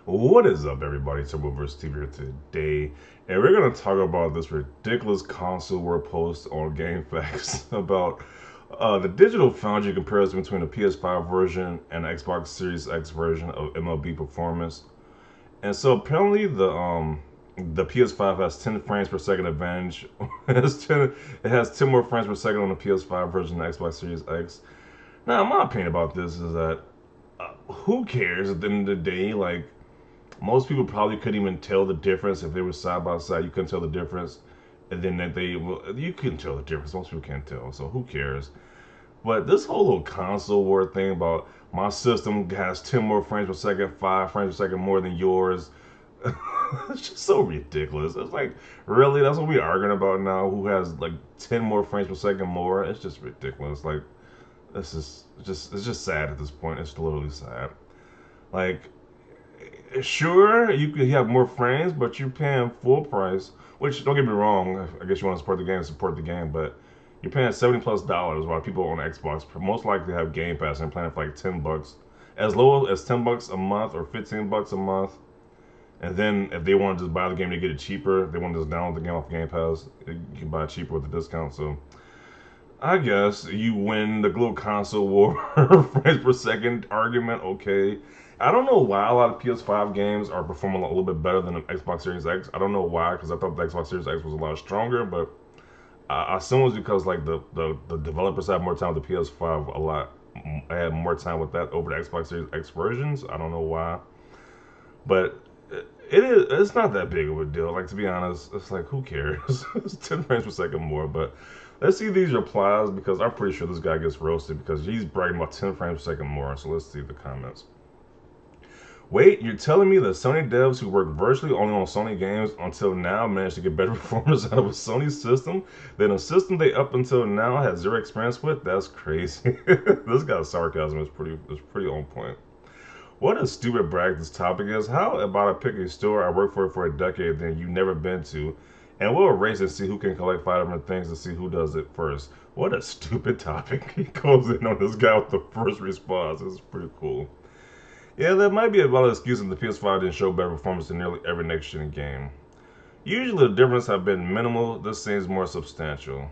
What is up, everybody? Turboverse TV here today, and we're gonna talk about this ridiculous console war post on GameFAQs about the digital foundry comparison between the PS5 version and the Xbox Series X version of MLB performance. And so apparently the PS5 has 10 frames per second advantage. It has 10 more frames per second on the PS5 version of the Xbox Series X. Now, my opinion about this is that who cares at the end of the day? Like, most people probably couldn't even tell the difference if they were side by side. You couldn't tell the difference, and then that they well, you couldn't tell the difference. Most people can't tell, so who cares? But this whole little console war thing about my system has 10 more frames per second, 5 frames per second more than yours. It's just so ridiculous. It's like, really, that's what we're arguing about now? Who has like 10 more frames per second more? It's just ridiculous. Like, this is just it's just sad at this point. It's literally sad. Like, sure, you could have more frames, but you're paying full price. Which, don't get me wrong, I guess you want to support the game, but you're paying $70+ while people on Xbox most likely have Game Pass and playing for like $10, as low as $10 a month or $15 a month. And then if they want to just buy the game, they get it cheaper. If they want to just download the game off Game Pass, you can buy it cheaper with a discount. So I guess you win the little console war frames per second argument. Okay, I don't know why a lot of PS5 games are performing a little bit better than the Xbox Series X. I don't know why, because I thought the Xbox Series X was a lot stronger, but I assume it was because like the developers have more time with the PS5 a lot. I had more time with that over the Xbox Series X versions. I don't know why, but it's not that big of a deal. Like, to be honest, it's like, who cares? It's 10 frames per second more, but let's see these replies because I'm pretty sure this guy gets roasted because he's bragging about 10 frames per second more. So let's see the comments. Wait, you're telling me that Sony devs who work virtually only on Sony games until now managed to get better performance out of a Sony system than a system they up until now had zero experience with? That's crazy. This guy's sarcasm is pretty on point. What a stupid brag this topic is. How about I pick a store I worked for a decade then you've never been to, and we'll race and see who can collect 5 different things to see who does it first. What a stupid topic. He goes in on this guy with the first response. It's pretty cool. Yeah, that might be a valid excuse if the PS5 didn't show better performance in nearly every next-gen game. Usually the difference have been minimal. This seems more substantial.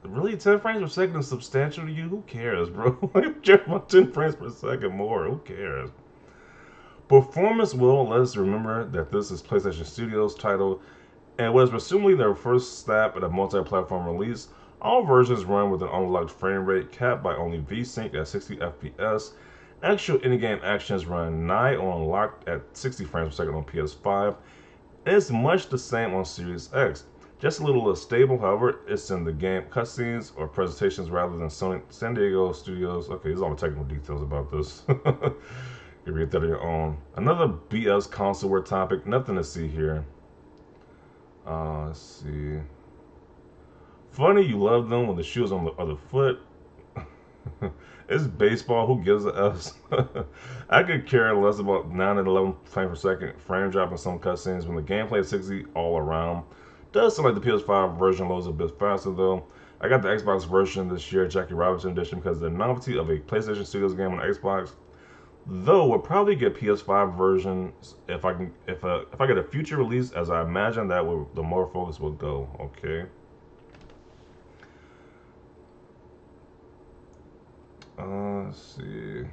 Really, 10 frames per second is substantial to you? Who cares, bro? Like, care about 10 frames per second more. Who cares? Performance will let us remember that this is PlayStation Studios' title, and was presumably their first stab at a multi-platform release. All versions run with an unlocked frame rate capped by only VSync at 60 FPS. Actual in-game actions run nigh on locked at 60 frames per second on PS5. And it's much the same on Series X. Just a little less stable, however, it's in the game cutscenes or presentations rather than Sony San Diego Studios. Okay, there's all the technical details about this. You read that on your own. Another BS console war topic. Nothing to see here. Let's see. Funny you love them when the shoe is on the other foot. It's baseball. Who gives a F? I could care less about 9 and 11 frames per second frame drop in some cutscenes when the gameplay is 60 all around. Does sound like the PS5 version loads a bit faster though. I got the Xbox version this year, Jackie Robinson edition, because of the novelty of a PlayStation Studios game on Xbox. Though we'll probably get PS5 versions if I get a future release, as I imagine that the more focus will go. Okay. Let's see.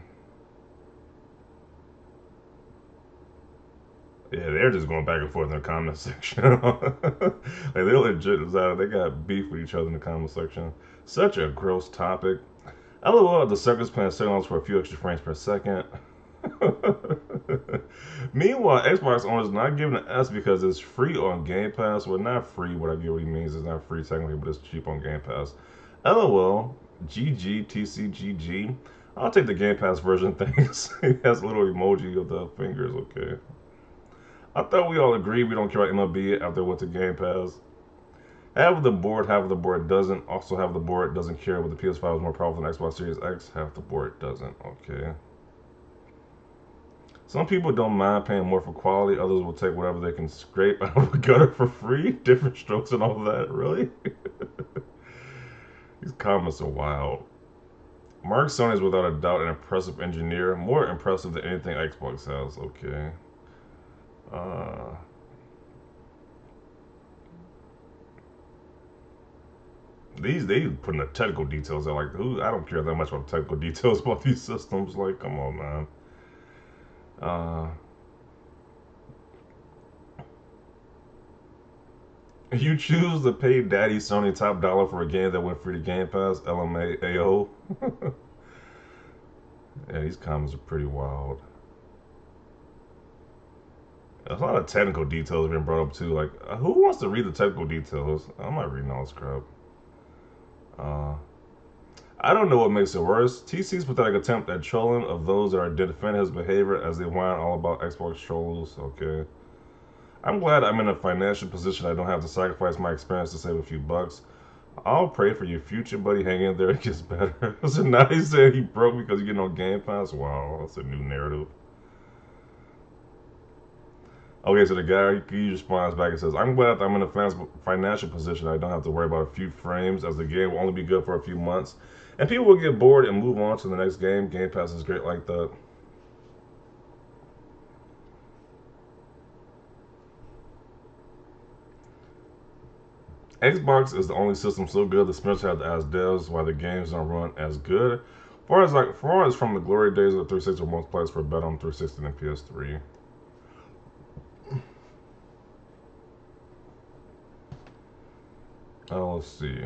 Yeah, they're just going back and forth in the comment section. Like, they're legit. They got beef with each other in the comment section. Such a gross topic. LOL, the circus playing signals for a few extra frames per second. Meanwhile, Xbox owners not giving an S because it's free on Game Pass. Well, not free. What I get what he means is not free technically, but it's cheap on Game Pass. LOL, GG, TCGG. I'll take the Game Pass version, thanks. He has a little emoji of the fingers, okay. I thought we all agreed we don't care about MLB after it went to Game Pass. Half of the board doesn't. Also, half of the board doesn't care, but the PS5 is more powerful than Xbox Series X. Half the board doesn't. Okay. Some people don't mind paying more for quality. Others will take whatever they can scrape out of the gutter for free. Different strokes and all that. Really? These comments are wild. Mark Sony is without a doubt an impressive engineer. More impressive than anything Xbox has. Okay. Uh, they putting the technical details out. Like, who? I don't care that much about the technical details about these systems. Like, come on, man. Uh, you choose to pay Daddy Sony top dollar for a game that went free to Game Pass. LMAO. Yeah, these comments are pretty wild. There's a lot of technical details being brought up too. Like, who wants to read the technical details? I'm not reading all this crap. Uh, I don't know what makes it worse. TC's pathetic attempt at trolling of those that are defending his behavior as they whine all about Xbox trolls. Okay. I'm glad I'm in a financial position I don't have to sacrifice my experience to save a few bucks. I'll pray for your future, buddy. Hang in there. It gets better. So now he's saying he broke because you get no Game Pass? Wow, that's a new narrative. Okay, so the guy, he responds back and says, I'm glad I'm in a financial position. I don't have to worry about a few frames as the game will only be good for a few months. And people will get bored and move on to the next game. Game Pass is great like that. Xbox is the only system so good that Smith had to ask devs why the games don't run as good. Far as from the glory days of the 360 where most players were better on 360 than PS3. Let's see.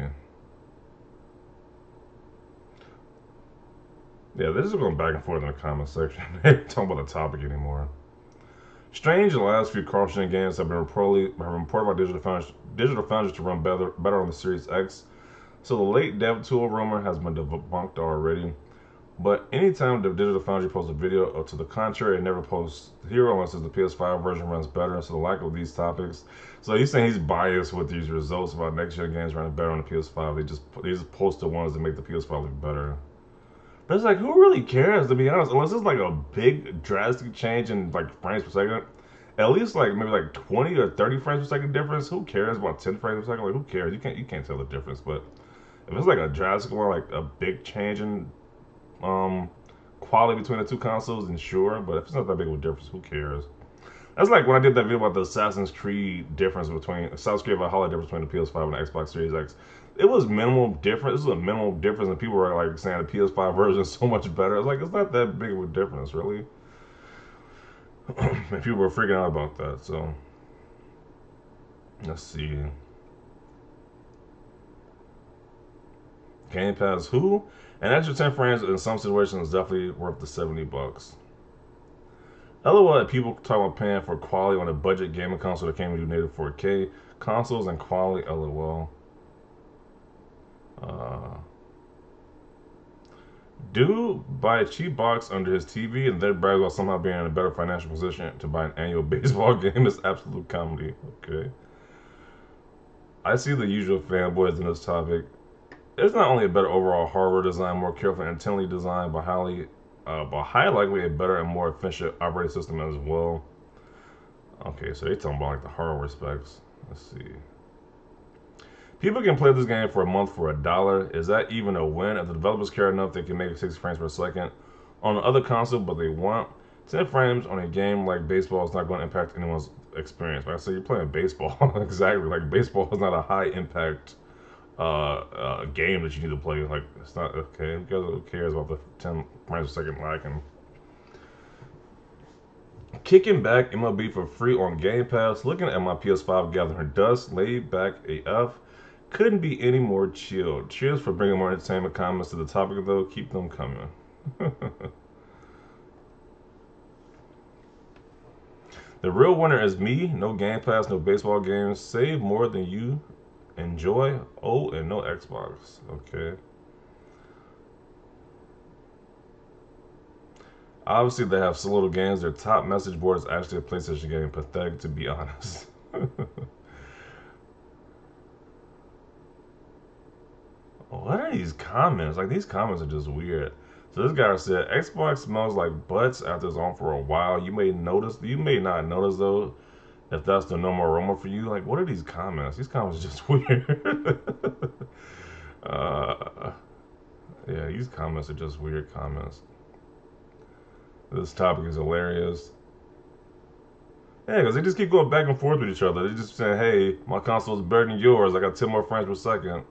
Yeah, this is going back and forth in the comment section. They ain't talking about the topic anymore. Strange, the last few cross-gen games have been reported by Digital Foundry to run better on the Series X. So the late dev tool rumor has been debunked already. But anytime the Digital Foundry posts a video or to the contrary, it never posts here unless the PS5 version runs better. So the lack of these topics. So he's saying he's biased with these results about next-gen games running better on the PS5. They just post the ones that make the PS5 look better. But it's like, who really cares, to be honest? Unless it's like a big, drastic change in like frames per second. At least like maybe like 20 or 30 frames per second difference. Who cares about 10 frames per second? Like, who cares? You can't tell the difference. But if it's like a drastic one, like a big change in quality between the two consoles, then sure. But if it's not that big of a difference, who cares? That's like when I did that video about the Assassin's Creed Valhalla difference between the PS5 and the Xbox Series X. It was minimal difference. This is a minimal difference, and people were like saying the PS5 version is so much better. It's like, it's not that big of a difference, really. And people were freaking out about that. So let's see. Game Pass who? An extra 10 frames in some situations is definitely worth the $70. LOL, people talk about paying for quality on a budget gaming console that came with native 4K consoles and quality. LOL. Dude buy a cheap box under his TV and then brags about somehow being in a better financial position to buy an annual baseball game. Is absolute comedy. Okay. I see the usual fanboys in this topic. It's not only a better overall hardware design, more careful and intently designed, but highly likely a better and more efficient operating system as well. Okay, so they talking about like the hardware specs. Let's see. People can play this game for a month for $1. Is that even a win? If the developers care enough, they can make 60 frames per second on the other console, but they want 10 frames on a game like baseball is not going to impact anyone's experience. Like I said, you're playing baseball. Exactly. Like baseball is not a high impact game that you need to play. Like, it's not okay. Who cares about the 10 frames per second lag? And kicking back MLB for free on Game Pass. Looking at my PS5 gathering dust. Laid back AF. Couldn't be any more chilled. Cheers for bringing more entertainment comments to the topic, though. Keep them coming. The real winner is me. No Game Pass, no baseball games. Save more than you enjoy. Oh, and no Xbox. Okay. Obviously, they have so little games. Their top message board is actually a PlayStation game. Pathetic, to be honest. What are these comments? Like, these comments are just weird. So this guy said, Xbox smells like butts after it's on for a while. You may not notice though, if that's the normal aroma for you. Like, what are these comments? These comments are just weird. uh, yeah, these comments are just weird comments. This topic is hilarious. Yeah, because they just keep going back and forth with each other. They just saying, hey, my console is better than yours. I got 10 more frames per second.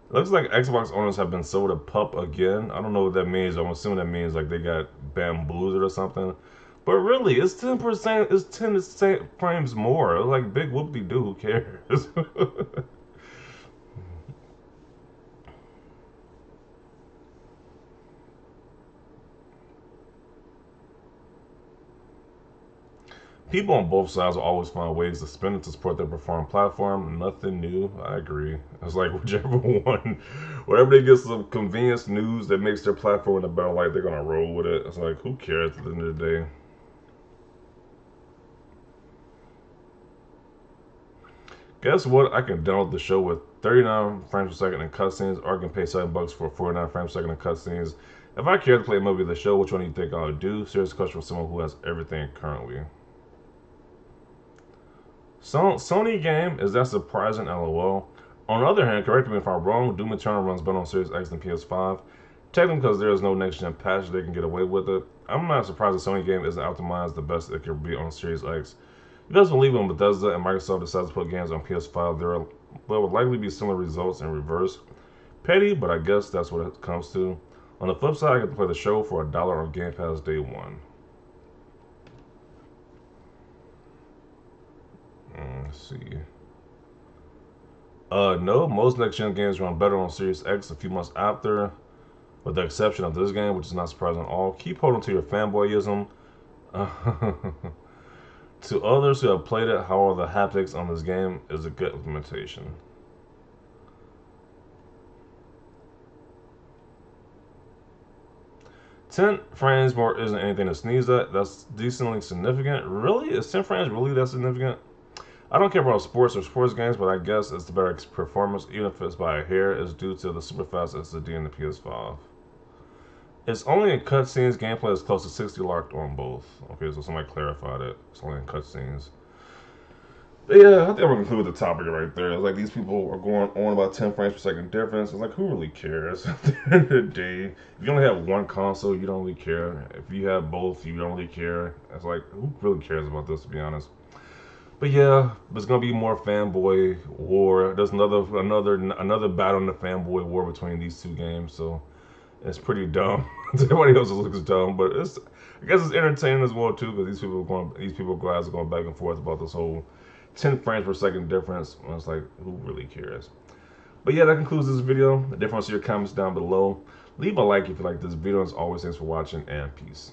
It looks like Xbox owners have been sold a pup again. I don't know what that means. I'm assuming that means like they got bamboozled or something. But really, it's 10%. It's 10 frames more. It's like big whoop de doo. Who cares? People on both sides will always find ways to spin it to support their preferred platform. Nothing new. I agree. It's like whichever one, wherever they get some convenience news that makes their platform in a better light, they're gonna roll with it. It's like who cares at the end of the day. Guess what? I can download the show with 39 frames per second and cutscenes, or I can pay $7 for 49 frames per second and cutscenes. If I care to play a movie of the show, which one do you think I would do? Serious question for someone who has everything currently. Sony game, is that surprising? LOL. On the other hand, correct me if I'm wrong, Doom Eternal runs better on Series X than PS5. Technically, because there is no next gen patch, they can get away with it. I'm not surprised the Sony game isn't optimized the best it could be on Series X. You guys believe when Bethesda and Microsoft decides to put games on PS5, there will likely be similar results in reverse. Petty, but I guess that's what it comes to. On the flip side, I get to play the show for $1 on Game Pass day one. Let's see. No, most next-gen games run better on Series X a few months after, with the exception of this game, which is not surprising at all. Keep holding to your fanboyism. To others who have played it, however, the haptics on this game is a good implementation. Ten frames more isn't anything to sneeze at. That's decently significant. Really? Is 10 frames really that significant? I don't care about sports or sports games, but I guess it's the better performance, even if it's by a hair, is due to the super fast SSD in the PS5. It's only in cutscenes. Gameplay is close to 60 locked on both. Okay, so somebody clarified it. It's only in cutscenes. But yeah, I think I'm gonna conclude the topic right there. It's like these people are going on about 10 frames per second difference. It's like who really cares? At the end of the day, if you only have one console, you don't really care. If you have both, you don't really care. It's like who really cares about this, to be honest? But yeah, there's gonna be more fanboy war. There's another battle in the fanboy war between these two games. So it's pretty dumb. Everybody else looks dumb, but I guess it's entertaining as well too because these people guys are going back and forth about this whole 10 frames per second difference. And it's like who really cares? But yeah, that concludes this video. Definitely see your comments down below. Leave a like if you like this video. As always, thanks for watching and peace.